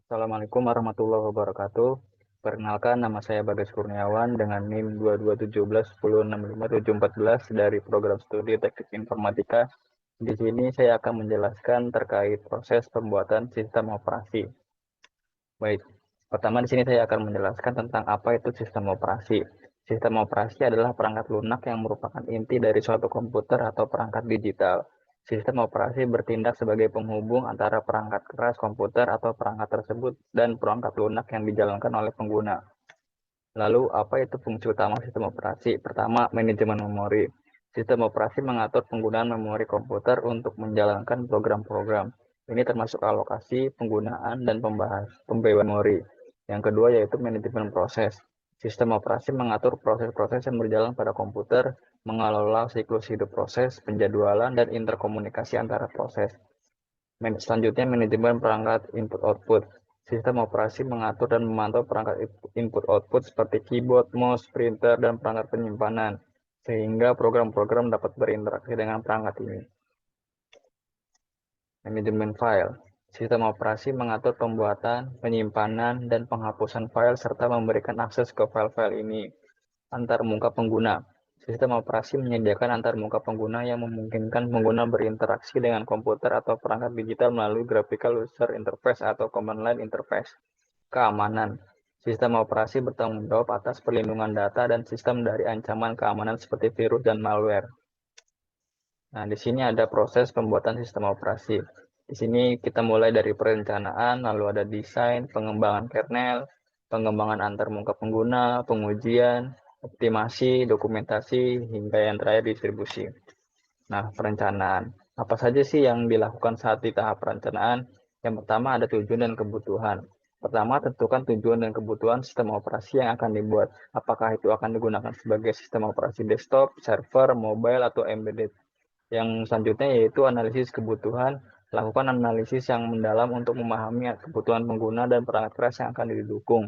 Assalamualaikum warahmatullahi wabarakatuh. Perkenalkan, nama saya Bagas Kurniawan dengan NIM 221710657414 dari program studi Teknik Informatika. Di sini saya akan menjelaskan terkait proses pembuatan sistem operasi. Baik, pertama di sini saya akan menjelaskan tentang apa itu sistem operasi. Sistem operasi adalah perangkat lunak yang merupakan inti dari suatu komputer atau perangkat digital. Sistem operasi bertindak sebagai penghubung antara perangkat keras komputer atau perangkat tersebut dan perangkat lunak yang dijalankan oleh pengguna. Lalu, apa itu fungsi utama sistem operasi? Pertama, manajemen memori. Sistem operasi mengatur penggunaan memori komputer untuk menjalankan program-program. Ini termasuk alokasi, penggunaan, dan pembayaran memori. Yang kedua yaitu manajemen proses. Sistem operasi mengatur proses-proses yang berjalan pada komputer, mengelola siklus hidup proses, penjadwalan, dan interkomunikasi antara proses. Selanjutnya, manajemen perangkat input-output. Sistem operasi mengatur dan memantau perangkat input-output seperti keyboard, mouse, printer, dan perangkat penyimpanan, sehingga program-program dapat berinteraksi dengan perangkat ini. Manajemen file. Sistem operasi mengatur pembuatan, penyimpanan, dan penghapusan file serta memberikan akses ke file-file ini antar muka pengguna. Sistem operasi menyediakan antar muka pengguna yang memungkinkan pengguna berinteraksi dengan komputer atau perangkat digital melalui graphical user interface atau command line interface. Keamanan. Sistem operasi bertanggung jawab atas perlindungan data dan sistem dari ancaman keamanan seperti virus dan malware. Nah, di sini ada proses pembuatan sistem operasi. Di sini kita mulai dari perencanaan, lalu ada desain, pengembangan kernel, pengembangan antar muka pengguna, pengujian, optimasi, dokumentasi, hingga yang terakhir distribusi. Nah, perencanaan. Apa saja sih yang dilakukan saat di tahap perencanaan? Yang pertama ada tujuan dan kebutuhan. Pertama, tentukan tujuan dan kebutuhan sistem operasi yang akan dibuat. Apakah itu akan digunakan sebagai sistem operasi desktop, server, mobile, atau embedded. Yang selanjutnya yaitu analisis kebutuhan. Lakukan analisis yang mendalam untuk memahami kebutuhan pengguna dan perangkat keras yang akan didukung.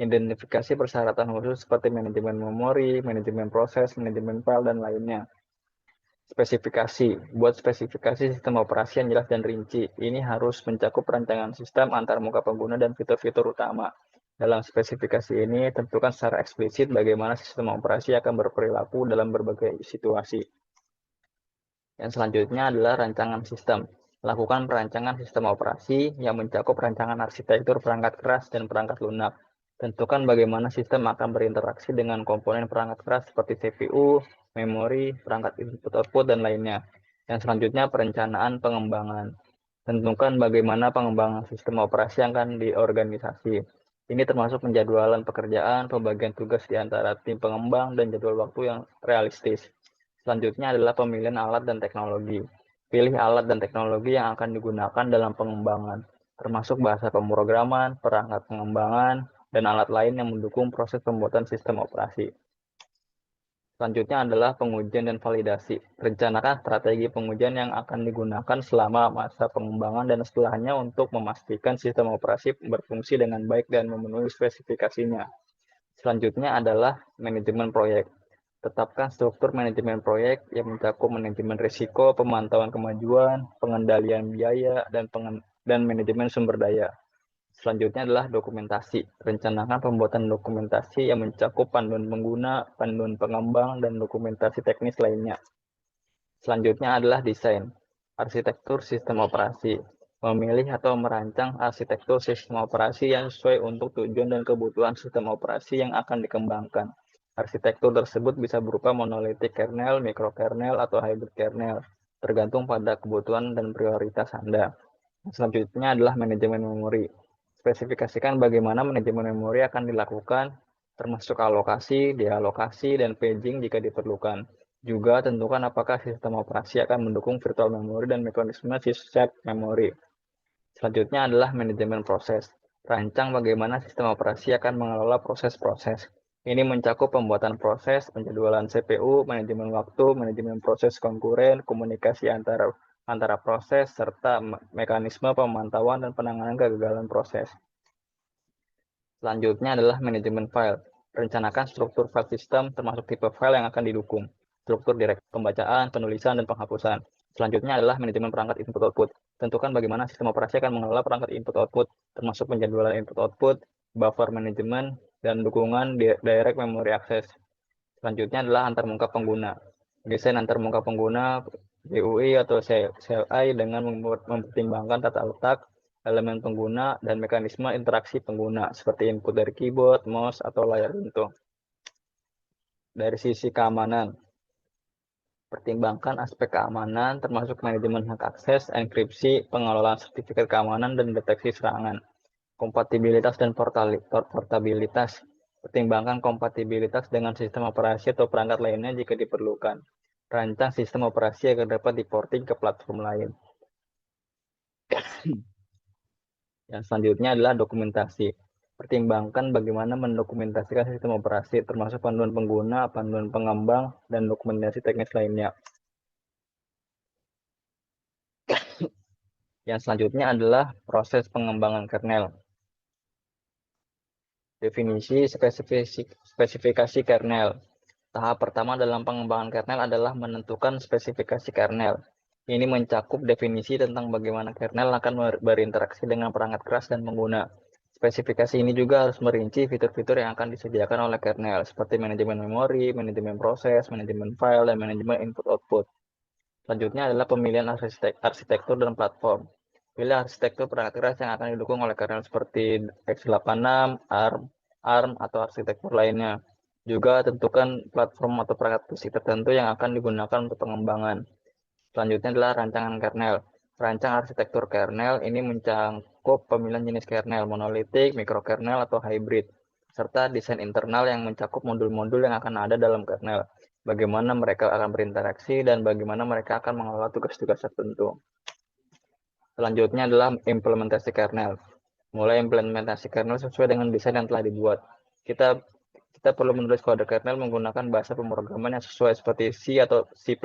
Identifikasi persyaratan khusus seperti manajemen memori, manajemen proses, manajemen file, dan lainnya. Spesifikasi. Buat spesifikasi sistem operasi yang jelas dan rinci. Ini harus mencakup rancangan sistem, antar muka pengguna, dan fitur-fitur utama. Dalam spesifikasi ini, tentukan secara eksplisit bagaimana sistem operasi akan berperilaku dalam berbagai situasi. Yang selanjutnya adalah rancangan sistem. Lakukan perancangan sistem operasi yang mencakup rancangan arsitektur perangkat keras dan perangkat lunak. Tentukan bagaimana sistem akan berinteraksi dengan komponen perangkat keras seperti CPU, memori, perangkat input-output, dan lainnya. Yang selanjutnya perencanaan pengembangan. Tentukan bagaimana pengembangan sistem operasi yang akan diorganisasi. Ini termasuk penjadwalan pekerjaan, pembagian tugas di antara tim pengembang, dan jadwal waktu yang realistis. Selanjutnya adalah pemilihan alat dan teknologi. Pilih alat dan teknologi yang akan digunakan dalam pengembangan, termasuk bahasa pemrograman, perangkat pengembangan, dan alat lain yang mendukung proses pembuatan sistem operasi. Selanjutnya adalah pengujian dan validasi. Rencanakan strategi pengujian yang akan digunakan selama masa pengembangan dan setelahnya untuk memastikan sistem operasi berfungsi dengan baik dan memenuhi spesifikasinya. Selanjutnya adalah manajemen proyek. Tetapkan struktur manajemen proyek yang mencakup manajemen risiko, pemantauan kemajuan, pengendalian biaya, dan manajemen sumber daya. Selanjutnya adalah dokumentasi. Rencanakan pembuatan dokumentasi yang mencakup panduan pengguna, panduan pengembang, dan dokumentasi teknis lainnya. Selanjutnya adalah desain. Arsitektur sistem operasi. Memilih atau merancang arsitektur sistem operasi yang sesuai untuk tujuan dan kebutuhan sistem operasi yang akan dikembangkan. Arsitektur tersebut bisa berupa monolitik kernel, mikrokernel, atau hybrid kernel, tergantung pada kebutuhan dan prioritas Anda. Selanjutnya adalah manajemen memori. Spesifikasikan bagaimana manajemen memori akan dilakukan, termasuk alokasi, dealokasi, dan paging jika diperlukan. Juga tentukan apakah sistem operasi akan mendukung virtual memory dan mekanisme shared memory. Selanjutnya adalah manajemen proses. Rancang bagaimana sistem operasi akan mengelola proses-proses. Ini mencakup pembuatan proses, penjadwalan CPU, manajemen waktu, manajemen proses konkuren, komunikasi antara proses, serta mekanisme pemantauan dan penanganan kegagalan proses. Selanjutnya adalah manajemen file. Rencanakan struktur file sistem termasuk tipe file yang akan didukung, struktur direktur pembacaan, penulisan, dan penghapusan. Selanjutnya adalah manajemen perangkat input-output. Tentukan bagaimana sistem operasi akan mengelola perangkat input-output, termasuk penjadwalan input-output, buffer manajemen, dan dukungan direct memory access. Selanjutnya adalah antarmuka pengguna. Desain antarmuka pengguna GUI atau CLI dengan mempertimbangkan tata letak, elemen pengguna, dan mekanisme interaksi pengguna, seperti input dari keyboard, mouse, atau layar sentuh. Dari sisi keamanan, pertimbangkan aspek keamanan, termasuk manajemen hak akses, enkripsi, pengelolaan sertifikat keamanan, dan deteksi serangan. Kompatibilitas dan portabilitas. Pertimbangkan kompatibilitas dengan sistem operasi atau perangkat lainnya jika diperlukan. Rancang sistem operasi agar dapat diporting ke platform lain. Yang selanjutnya adalah dokumentasi. Pertimbangkan bagaimana mendokumentasikan sistem operasi, termasuk panduan pengguna, panduan pengembang, dan dokumentasi teknis lainnya. Yang selanjutnya adalah proses pengembangan kernel. Definisi spesifikasi kernel. Tahap pertama dalam pengembangan kernel adalah menentukan spesifikasi kernel. Ini mencakup definisi tentang bagaimana kernel akan berinteraksi dengan perangkat keras dan pengguna. Spesifikasi ini juga harus merinci fitur-fitur yang akan disediakan oleh kernel, seperti manajemen memori, manajemen proses, manajemen file, dan manajemen input-output. Selanjutnya adalah pemilihan arsitektur dan platform. Pilih arsitektur perangkat keras yang akan didukung oleh kernel seperti x86, ARM, atau arsitektur lainnya. Juga tentukan platform atau perangkat fisik tertentu yang akan digunakan untuk pengembangan. Selanjutnya adalah rancangan kernel. Rancang arsitektur kernel ini mencakup pemilihan jenis kernel, monolitik, mikrokernel, atau hybrid, serta desain internal yang mencakup modul-modul yang akan ada dalam kernel, bagaimana mereka akan berinteraksi, dan bagaimana mereka akan mengelola tugas-tugas tertentu. Selanjutnya adalah implementasi kernel. Mulai implementasi kernel sesuai dengan desain yang telah dibuat. Kita perlu menulis kode kernel menggunakan bahasa pemrograman yang sesuai seperti C atau C++.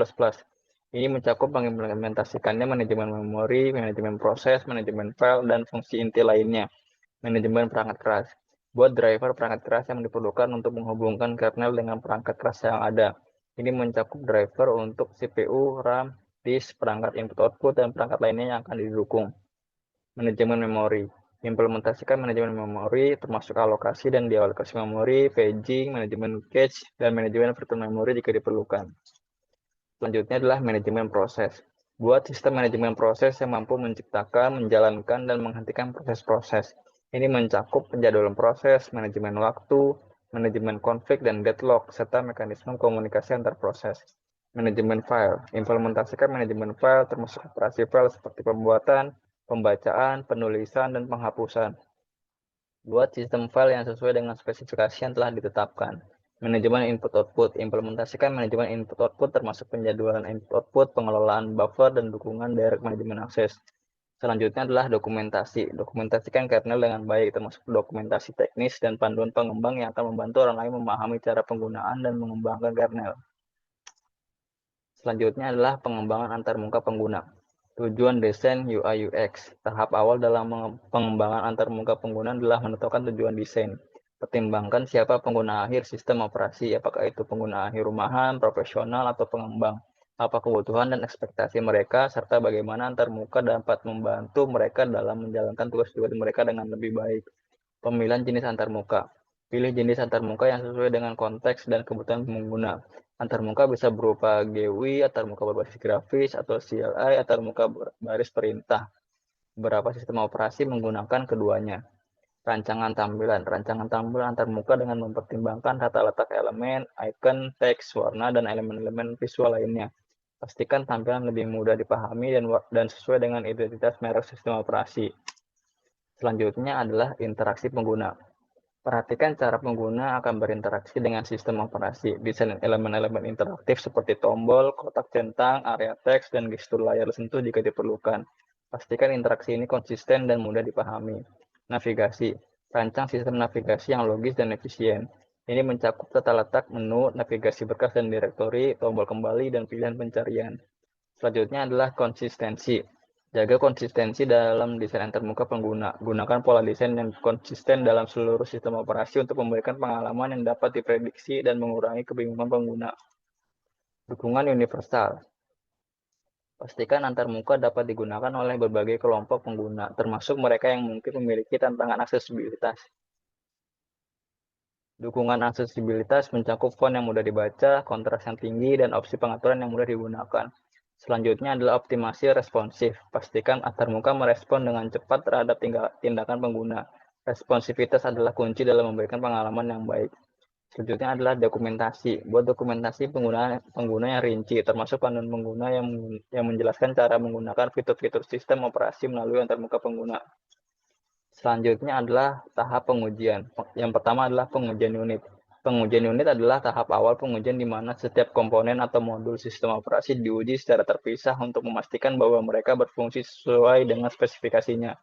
Ini mencakup mengimplementasikannya manajemen memori, manajemen proses, manajemen file, dan fungsi inti lainnya. Manajemen perangkat keras. Buat driver perangkat keras yang diperlukan untuk menghubungkan kernel dengan perangkat keras yang ada. Ini mencakup driver untuk CPU, RAM, disk, perangkat input-output, dan perangkat lainnya yang akan didukung. Manajemen memori. Implementasikan manajemen memori, termasuk alokasi dan dealokasi memori, paging, manajemen cache, dan manajemen virtual memori jika diperlukan. Selanjutnya adalah manajemen proses. Buat sistem manajemen proses yang mampu menciptakan, menjalankan, dan menghentikan proses-proses. Ini mencakup penjadwalan proses, manajemen waktu, manajemen konflik dan deadlock, serta mekanisme komunikasi antar proses. Manajemen file. Implementasikan manajemen file termasuk operasi file seperti pembuatan, pembacaan, penulisan, dan penghapusan. Buat sistem file yang sesuai dengan spesifikasi yang telah ditetapkan. Manajemen input-output. Implementasikan manajemen input-output termasuk penjadwalan input-output, pengelolaan buffer, dan dukungan direct manajemen akses. Selanjutnya adalah dokumentasi. Dokumentasikan kernel dengan baik, termasuk dokumentasi teknis dan panduan pengembang yang akan membantu orang lain memahami cara penggunaan dan mengembangkan kernel. Selanjutnya adalah pengembangan antarmuka pengguna. Tujuan desain UI UX. Tahap awal dalam pengembangan antarmuka pengguna adalah menentukan tujuan desain. Pertimbangkan siapa pengguna akhir sistem operasi, apakah itu pengguna akhir rumahan, profesional, atau pengembang. Apa kebutuhan dan ekspektasi mereka, serta bagaimana antarmuka dapat membantu mereka dalam menjalankan tugas-tugas mereka dengan lebih baik. Pemilihan jenis antarmuka. Pilih jenis antarmuka yang sesuai dengan konteks dan kebutuhan pengguna. Antarmuka bisa berupa GUI, antarmuka berbasis grafis, atau CLI, antarmuka baris perintah. Beberapa sistem operasi menggunakan keduanya. Rancangan tampilan. Rancangan tampilan antarmuka dengan mempertimbangkan tata letak elemen, icon, teks, warna, dan elemen-elemen visual lainnya. Pastikan tampilan lebih mudah dipahami dan sesuai dengan identitas merek sistem operasi. Selanjutnya adalah interaksi pengguna. Perhatikan cara pengguna akan berinteraksi dengan sistem operasi. Desain elemen-elemen interaktif seperti tombol, kotak centang, area teks, dan gestur layar sentuh jika diperlukan. Pastikan interaksi ini konsisten dan mudah dipahami. Navigasi. Rancang sistem navigasi yang logis dan efisien. Ini mencakup tata letak menu, navigasi berkas dan direktori, tombol kembali, dan pilihan pencarian. Selanjutnya adalah konsistensi. Jaga konsistensi dalam desain antarmuka pengguna. Gunakan pola desain yang konsisten dalam seluruh sistem operasi untuk memberikan pengalaman yang dapat diprediksi dan mengurangi kebingungan pengguna. Dukungan universal. Pastikan antarmuka dapat digunakan oleh berbagai kelompok pengguna, termasuk mereka yang mungkin memiliki tantangan aksesibilitas. Dukungan aksesibilitas mencakup font yang mudah dibaca, kontras yang tinggi, dan opsi pengaturan yang mudah digunakan. Selanjutnya adalah optimasi responsif. Pastikan antarmuka merespon dengan cepat terhadap tindakan pengguna. Responsivitas adalah kunci dalam memberikan pengalaman yang baik. Selanjutnya adalah dokumentasi. Buat dokumentasi pengguna yang rinci, termasuk panduan pengguna yang menjelaskan cara menggunakan fitur-fitur sistem operasi melalui antarmuka pengguna. Selanjutnya adalah tahap pengujian. Yang pertama adalah pengujian unit. Pengujian unit adalah tahap awal pengujian di mana setiap komponen atau modul sistem operasi diuji secara terpisah untuk memastikan bahwa mereka berfungsi sesuai dengan spesifikasinya.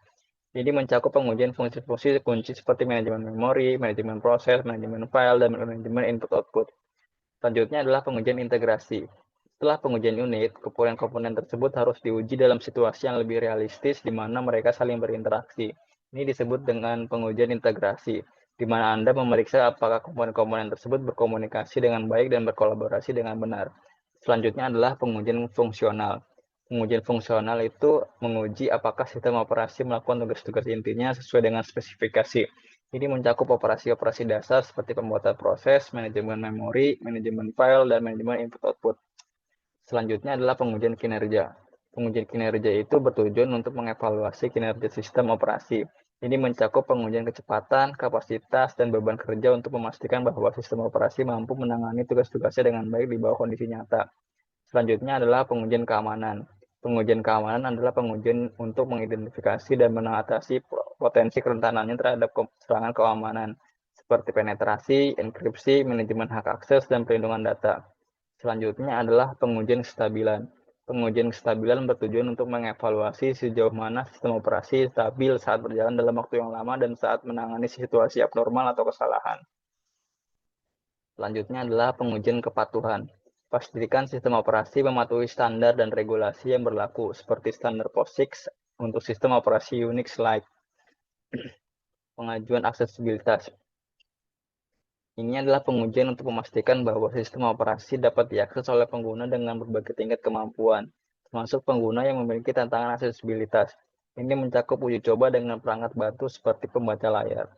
Ini mencakup pengujian fungsi-fungsi kunci seperti manajemen memori, manajemen proses, manajemen file, dan manajemen input-output. Selanjutnya adalah pengujian integrasi. Setelah pengujian unit, komponen-komponen tersebut harus diuji dalam situasi yang lebih realistis di mana mereka saling berinteraksi. Ini disebut dengan pengujian integrasi, di mana Anda memeriksa apakah komponen-komponen tersebut berkomunikasi dengan baik dan berkolaborasi dengan benar. Selanjutnya adalah pengujian fungsional. Pengujian fungsional itu menguji apakah sistem operasi melakukan tugas-tugas intinya sesuai dengan spesifikasi. Ini mencakup operasi-operasi dasar seperti pembuatan proses, manajemen memori, manajemen file, dan manajemen input-output. Selanjutnya adalah pengujian kinerja. Pengujian kinerja itu bertujuan untuk mengevaluasi kinerja sistem operasi. Ini mencakup pengujian kecepatan, kapasitas, dan beban kerja untuk memastikan bahwa sistem operasi mampu menangani tugas-tugasnya dengan baik di bawah kondisi nyata. Selanjutnya adalah pengujian keamanan. Pengujian keamanan adalah pengujian untuk mengidentifikasi dan mengatasi potensi kerentanannya terhadap serangan keamanan, seperti penetrasi, enkripsi, manajemen hak akses, dan perlindungan data. Selanjutnya adalah pengujian kestabilan. Pengujian kestabilan bertujuan untuk mengevaluasi sejauh mana sistem operasi stabil saat berjalan dalam waktu yang lama dan saat menangani situasi abnormal atau kesalahan. Selanjutnya adalah pengujian kepatuhan. Pastikan sistem operasi mematuhi standar dan regulasi yang berlaku, seperti standar POSIX untuk sistem operasi Unix-like. Pengajuan aksesibilitas. Ini adalah pengujian untuk memastikan bahwa sistem operasi dapat diakses oleh pengguna dengan berbagai tingkat kemampuan, termasuk pengguna yang memiliki tantangan aksesibilitas. Ini mencakup uji coba dengan perangkat bantu seperti pembaca layar.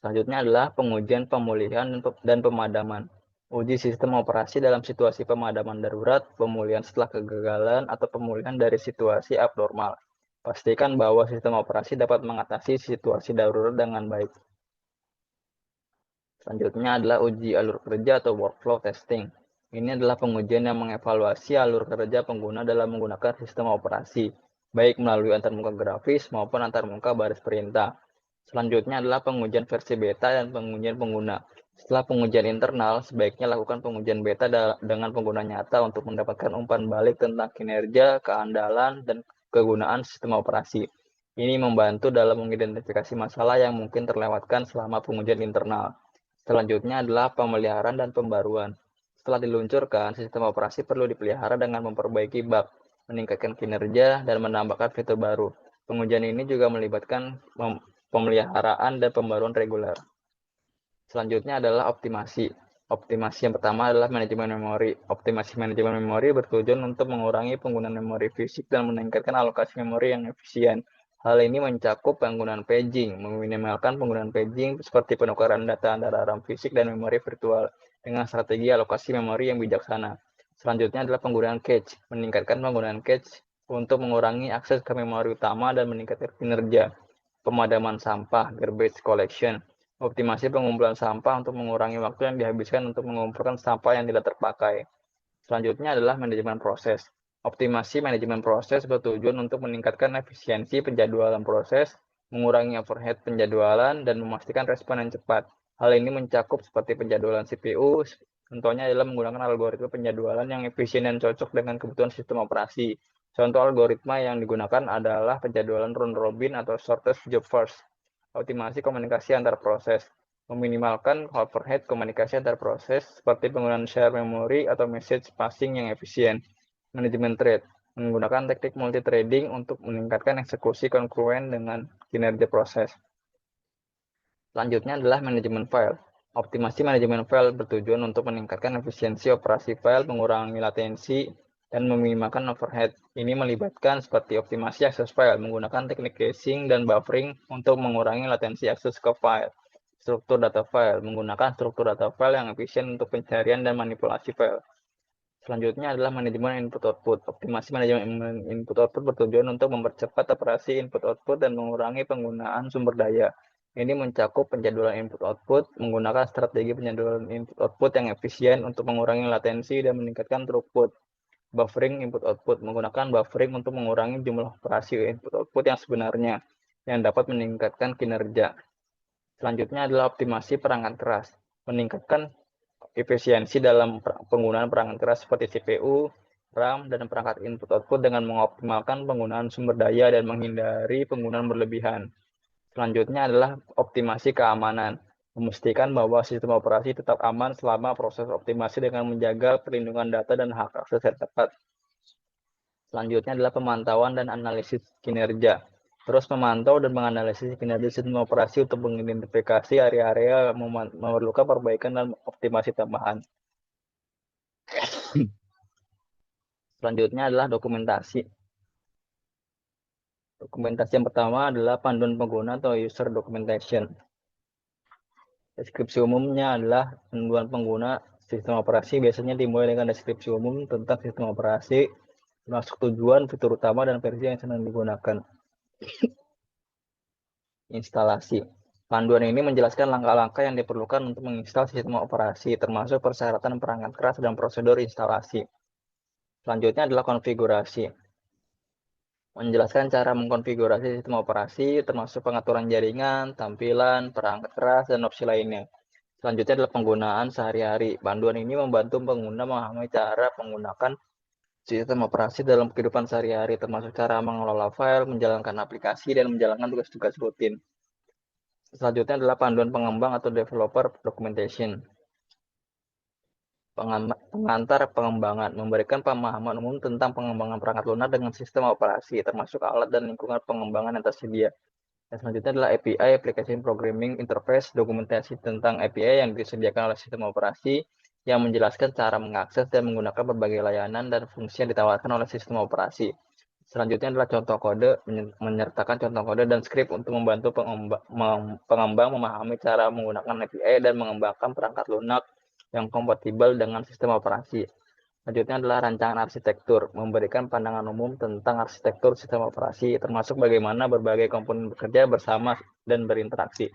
Selanjutnya adalah pengujian pemulihan dan pemadaman. Uji sistem operasi dalam situasi pemadaman darurat, pemulihan setelah kegagalan, atau pemulihan dari situasi abnormal. Pastikan bahwa sistem operasi dapat mengatasi situasi darurat dengan baik. Selanjutnya adalah uji alur kerja atau workflow testing. Ini adalah pengujian yang mengevaluasi alur kerja pengguna dalam menggunakan sistem operasi, baik melalui antarmuka grafis maupun antarmuka baris perintah. Selanjutnya adalah pengujian versi beta dan pengujian pengguna. Setelah pengujian internal, sebaiknya lakukan pengujian beta dengan pengguna nyata untuk mendapatkan umpan balik tentang kinerja, keandalan, dan kegunaan sistem operasi. Ini membantu dalam mengidentifikasi masalah yang mungkin terlewatkan selama pengujian internal. Selanjutnya adalah pemeliharaan dan pembaruan. Setelah diluncurkan, sistem operasi perlu dipelihara dengan memperbaiki bug, meningkatkan kinerja, dan menambahkan fitur baru. Pengujian ini juga melibatkan pemeliharaan dan pembaruan reguler. Selanjutnya adalah optimasi. Optimasi yang pertama adalah manajemen memori. Optimasi manajemen memori bertujuan untuk mengurangi penggunaan memori fisik dan meningkatkan alokasi memori yang efisien. Hal ini mencakup penggunaan paging, meminimalkan penggunaan paging seperti penukaran data antara RAM fisik dan memori virtual dengan strategi alokasi memori yang bijaksana. Selanjutnya adalah penggunaan cache, meningkatkan penggunaan cache untuk mengurangi akses ke memori utama dan meningkatkan kinerja. Pemadaman sampah, garbage collection, optimasi pengumpulan sampah untuk mengurangi waktu yang dihabiskan untuk mengumpulkan sampah yang tidak terpakai. Selanjutnya adalah manajemen proses. Optimasi manajemen proses bertujuan untuk meningkatkan efisiensi penjadwalan proses, mengurangi overhead penjadwalan, dan memastikan respon yang cepat. Hal ini mencakup seperti penjadwalan CPU, contohnya adalah menggunakan algoritma penjadwalan yang efisien dan cocok dengan kebutuhan sistem operasi. Contoh algoritma yang digunakan adalah penjadwalan round robin atau shortest job first. Optimasi komunikasi antar proses. Meminimalkan overhead komunikasi antar proses seperti penggunaan share memory atau message passing yang efisien. Manajemen thread, menggunakan teknik multithreading untuk meningkatkan eksekusi kongruen dengan kinerja proses. Selanjutnya adalah manajemen file. Optimasi manajemen file bertujuan untuk meningkatkan efisiensi operasi file, mengurangi latensi, dan meminimalkan overhead. Ini melibatkan seperti optimasi akses file, menggunakan teknik caching dan buffering untuk mengurangi latensi akses ke file. Struktur data file, menggunakan struktur data file yang efisien untuk pencarian dan manipulasi file. Selanjutnya adalah manajemen input-output. Optimasi manajemen input-output bertujuan untuk mempercepat operasi input-output dan mengurangi penggunaan sumber daya. Ini mencakup penjadwalan input-output, menggunakan strategi penjadwalan input-output yang efisien untuk mengurangi latensi dan meningkatkan throughput. Buffering input-output, menggunakan buffering untuk mengurangi jumlah operasi input-output yang sebenarnya, yang dapat meningkatkan kinerja. Selanjutnya adalah optimasi perangkat keras, meningkatkan efisiensi dalam penggunaan perangkat keras seperti CPU, RAM, dan perangkat input-output dengan mengoptimalkan penggunaan sumber daya dan menghindari penggunaan berlebihan. Selanjutnya adalah optimasi keamanan, memastikan bahwa sistem operasi tetap aman selama proses optimasi dengan menjaga perlindungan data dan hak akses yang tepat. Selanjutnya adalah pemantauan dan analisis kinerja. Terus memantau dan menganalisis kinerja sistem operasi untuk mengidentifikasi area-area yang memerlukan perbaikan dan optimasi tambahan. Selanjutnya adalah dokumentasi. Dokumentasi yang pertama adalah panduan pengguna atau user documentation. Deskripsi umumnya adalah panduan pengguna sistem operasi, biasanya dimulai dengan deskripsi umum tentang sistem operasi, termasuk tujuan, fitur utama, dan versi yang sedang digunakan. Instalasi. Panduan ini menjelaskan langkah-langkah yang diperlukan untuk menginstal sistem operasi, termasuk persyaratan perangkat keras dan prosedur instalasi. Selanjutnya adalah konfigurasi. Menjelaskan cara mengkonfigurasi sistem operasi, termasuk pengaturan jaringan, tampilan, perangkat keras, dan opsi lainnya. Selanjutnya adalah penggunaan sehari-hari. Panduan ini membantu pengguna memahami cara menggunakan sistem operasi dalam kehidupan sehari-hari, termasuk cara mengelola file, menjalankan aplikasi, dan menjalankan tugas-tugas rutin. Selanjutnya adalah panduan pengembang atau developer documentation. Pengantar pengembangan, memberikan pemahaman umum tentang pengembangan perangkat lunak dengan sistem operasi, termasuk alat dan lingkungan pengembangan yang tersedia. Dan selanjutnya adalah API, Application Programming Interface, dokumentasi tentang API yang disediakan oleh sistem operasi, yang menjelaskan cara mengakses dan menggunakan berbagai layanan dan fungsi yang ditawarkan oleh sistem operasi. Selanjutnya adalah contoh kode, menyertakan contoh kode dan skrip untuk membantu pengembang memahami cara menggunakan API dan mengembangkan perangkat lunak yang kompatibel dengan sistem operasi. Selanjutnya adalah rancangan arsitektur, memberikan pandangan umum tentang arsitektur sistem operasi, termasuk bagaimana berbagai komponen bekerja bersama dan berinteraksi.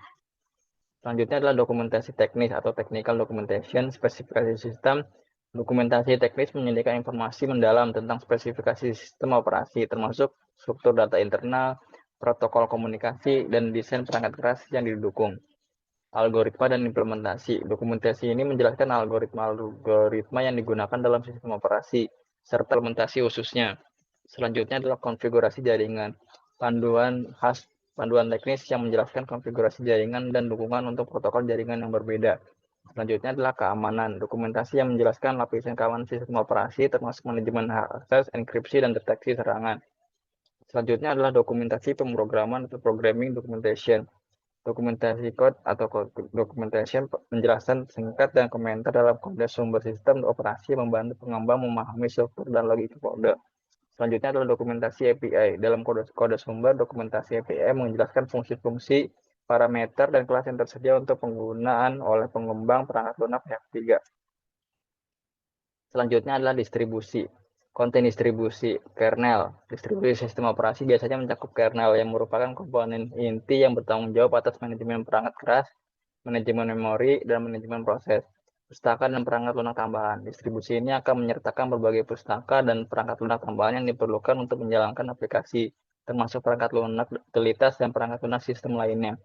Selanjutnya adalah dokumentasi teknis atau technical documentation, spesifikasi sistem. Dokumentasi teknis menyediakan informasi mendalam tentang spesifikasi sistem operasi, termasuk struktur data internal, protokol komunikasi, dan desain perangkat keras yang didukung. Algoritma dan implementasi. Dokumentasi ini menjelaskan algoritma yang digunakan dalam sistem operasi, serta implementasi khususnya. Selanjutnya adalah konfigurasi jaringan. Panduan teknis yang menjelaskan konfigurasi jaringan dan dukungan untuk protokol jaringan yang berbeda. Selanjutnya adalah keamanan. Dokumentasi yang menjelaskan lapisan keamanan sistem operasi, termasuk manajemen hak akses, enkripsi, dan deteksi serangan. Selanjutnya adalah dokumentasi pemrograman atau programming documentation. Dokumentasi code atau documentation penjelasan singkat dan komentar dalam kode sumber sistem operasi membantu pengembang memahami struktur dan logika kode. Selanjutnya adalah dokumentasi API. Dalam kode sumber, dokumentasi API menjelaskan fungsi-fungsi, parameter, dan kelas yang tersedia untuk penggunaan oleh pengembang perangkat lunak pihak ketiga. Selanjutnya adalah distribusi. Konten distribusi, kernel. Distribusi sistem operasi biasanya mencakup kernel yang merupakan komponen inti yang bertanggung jawab atas manajemen perangkat keras, manajemen memori, dan manajemen proses. Pustaka dan perangkat lunak tambahan. Distribusi ini akan menyertakan berbagai pustaka dan perangkat lunak tambahan yang diperlukan untuk menjalankan aplikasi, termasuk perangkat lunak utilitas dan perangkat lunak sistem lainnya.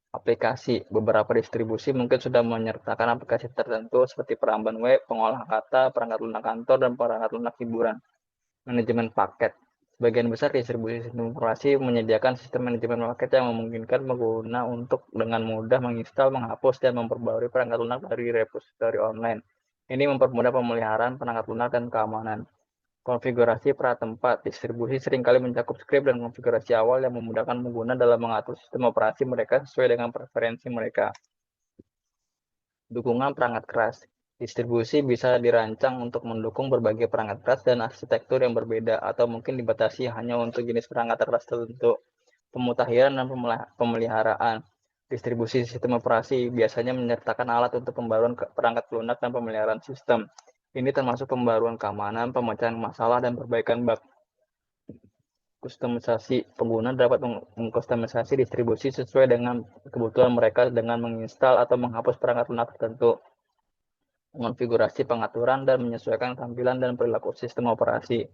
Aplikasi. Beberapa distribusi mungkin sudah menyertakan aplikasi tertentu seperti peramban web, pengolah kata, perangkat lunak kantor, dan perangkat lunak hiburan. Manajemen paket. Sebagian besar distribusi sistem operasi menyediakan sistem manajemen paket yang memungkinkan pengguna untuk dengan mudah menginstal, menghapus, dan memperbarui perangkat lunak dari repositori online. Ini mempermudah pemeliharaan perangkat lunak dan keamanan. Konfigurasi pratempat. Distribusi seringkali mencakup skrip dan konfigurasi awal yang memudahkan pengguna dalam mengatur sistem operasi mereka sesuai dengan preferensi mereka. Dukungan perangkat keras. Distribusi bisa dirancang untuk mendukung berbagai perangkat keras dan arsitektur yang berbeda, atau mungkin dibatasi hanya untuk jenis perangkat keras tertentu. Pemutakhiran dan pemeliharaan. Distribusi sistem operasi biasanya menyertakan alat untuk pembaruan perangkat lunak dan pemeliharaan sistem. Ini termasuk pembaruan keamanan, pemecahan masalah, dan perbaikan bug. Kustomisasi. Pengguna dapat mengkustomisasi distribusi sesuai dengan kebutuhan mereka dengan menginstal atau menghapus perangkat lunak tertentu, mengonfigurasi pengaturan, dan menyesuaikan tampilan dan perilaku sistem operasi.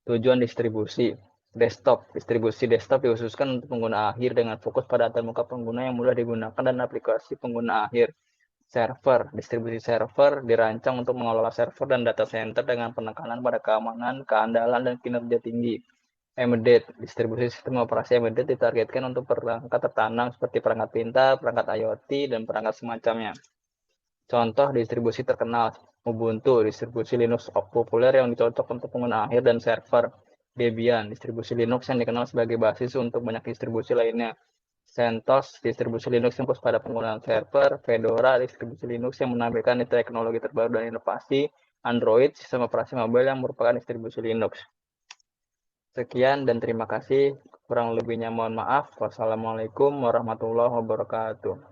Tujuan distribusi. Desktop. Distribusi desktop dikhususkan untuk pengguna akhir dengan fokus pada antarmuka pengguna yang mudah digunakan dan aplikasi pengguna akhir. Server. Distribusi server dirancang untuk mengelola server dan data center dengan penekanan pada keamanan, keandalan, dan kinerja tinggi. Embedded. Distribusi sistem operasi embedded ditargetkan untuk perangkat tertanam seperti perangkat pintar, perangkat IoT, dan perangkat semacamnya. Contoh distribusi terkenal: Ubuntu, distribusi Linux populer yang dicocok untuk pengguna akhir dan server. Debian, distribusi Linux yang dikenal sebagai basis untuk banyak distribusi lainnya. CentOS, distribusi Linux yang fokus pada penggunaan server. Fedora, distribusi Linux yang menampilkan teknologi terbaru dan inovasi. Android, sistem operasi mobile yang merupakan distribusi Linux. Sekian dan terima kasih. Kurang lebihnya mohon maaf. Wassalamualaikum warahmatullahi wabarakatuh.